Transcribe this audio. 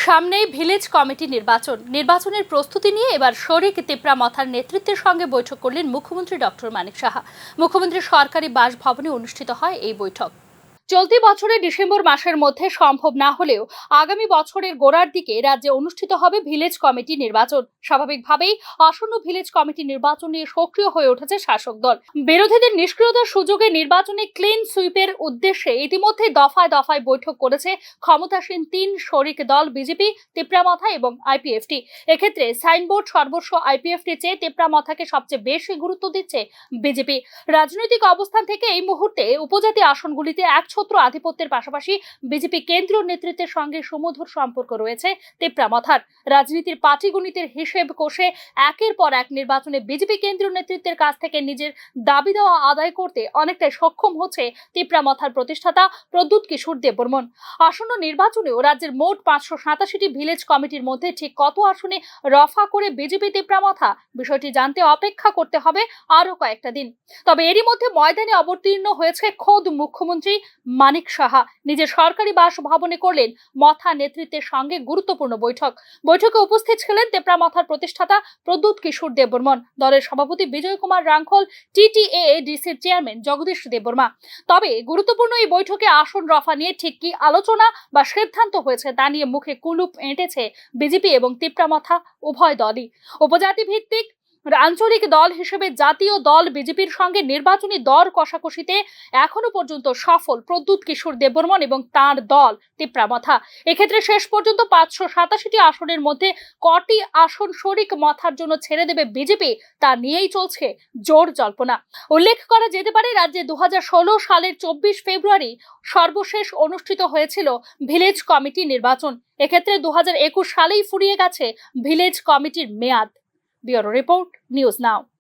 সামনেই village committee নির্বাচনের প্রস্তুতি নিয়ে এবার শরিক তিপ্রামথার নেতৃত্বের সঙ্গে বৈঠক করলেন মুখ্যমন্ত্রী ডক্টর মানিক সাহা। মুখ্যমন্ত্রীর সরকারি বাসভবনে অনুষ্ঠিত হয় এই বৈঠক। চলতি বছরের ডিসেম্বর মাসের মধ্যে সম্ভব না হলেও আগামী বছরের গোড়ার দিকে রাজ্যে অনুষ্ঠিত হবে ভিলেজ কমিটি নির্বাচন। স্বাভাবিকভাবেই আসন্ন ভিলেজ কমিটি নির্বাচন নিয়ে সক্রিয় হয়ে উঠেছে শাসক দল। বিরোধীদের নিষ্ক্রিয়তার সুযোগে নির্বাচনে ক্লিন সুইপের উদ্দেশ্যে ইতিমধ্যে দফায় দফায় বৈঠক করেছে ক্ষমতাসীন তিন শরিক দল বিজেপি, তিপ্রামথা এবং আইপিএফটি। এক্ষেত্রে সাইনবোর্ড সর্বস্ব আইপিএফটির চেয়ে তিপ্রামথাকে সবচেয়ে বেশি গুরুত্ব দিচ্ছে বিজেপি। রাজনৈতিক অবস্থান থেকে এই মুহূর্তে উপজাতি আসনগুলিতে ছত্র আধিপত্যের পাশাপাশি বিজেপি কেন্দ্রীয় নেতৃত্বের সঙ্গে সুমধুর সম্পর্ক রয়েছে তিপ্রামথার। রাজনীতির পাটিগণিতের হিসেব কষে একের পর এক নির্বাচনে বিজেপি কেন্দ্রীয় নেতৃত্বের কাছ থেকে নিজের দাবি দেওয়া আদায় করতে অনেকটাই সক্ষম হচ্ছে তিপ্রামথার প্রতিষ্ঠাতা প্রদ্যুৎ কিশোর দেববর্মন। আসন্ন নির্বাচনেও রাজ্যের মোট 587টি ভিলেজ কমিটির মধ্যে ঠিক কত আসনে রফা করে বিজেপি তিপ্রামথা, বিষয়টি জানতে অপেক্ষা করতে হবে আরো কয়েকটা দিন। তবে এরই মধ্যে ময়দানে অবতীর্ণ হয়েছে খোদ মুখ্যমন্ত্রী মানিক সাহা। নিজের সরকারি বাসভবনে করলেন মথা নেতৃত্বের সঙ্গে গুরুত্বপূর্ণ বৈঠকে উপস্থিত ছিলেন তিপ্রামথার প্রতিষ্ঠাতা প্রদ্যুৎ কিশোর দেববর্মন, দলের সভাপতি বিজয় কুমার রাঙ্খল, টিটিএডিসির চেয়ারম্যান জগদীশ দেববর্মা। তবে গুরুত্বপূর্ণ এই বৈঠকে আসন রফা নিয়ে ঠিক কি আলোচনা বা সিদ্ধান্ত হয়েছে তা নিয়ে মুখে কুলুপ এঁটেছে বিজেপি এবং তিপ্রামথা উভয় দলই। উপজাতি ভিত্তিক আঞ্চলিক দল হিসেবে জাতীয় দল বিজেপির সঙ্গে নির্বাচনী দর কষাকষিতে এখনো পর্যন্ত সফল প্রদ্যুৎ কিশোর দেববর্মন এবং তাঁর দল তিপ্রামথা। এক্ষেত্রে শেষ পর্যন্ত 587টি আসনের মধ্যে কটি আসন শরিক মথার জন্য ছেড়ে দেবে বিজেপি তা নিয়েই চলছে জোর জল্পনা। উল্লেখ করা যেতে পারে, রাজ্যে 2016 সালের 24 ফেব্রুয়ারি সর্বশেষ অনুষ্ঠিত হয়েছিল ভিলেজ কমিটি নির্বাচন। এক্ষেত্রে 2021 সালেই ফুরিয়ে গেছে ভিলেজ কমিটির মেয়াদ। Bureau report, news now.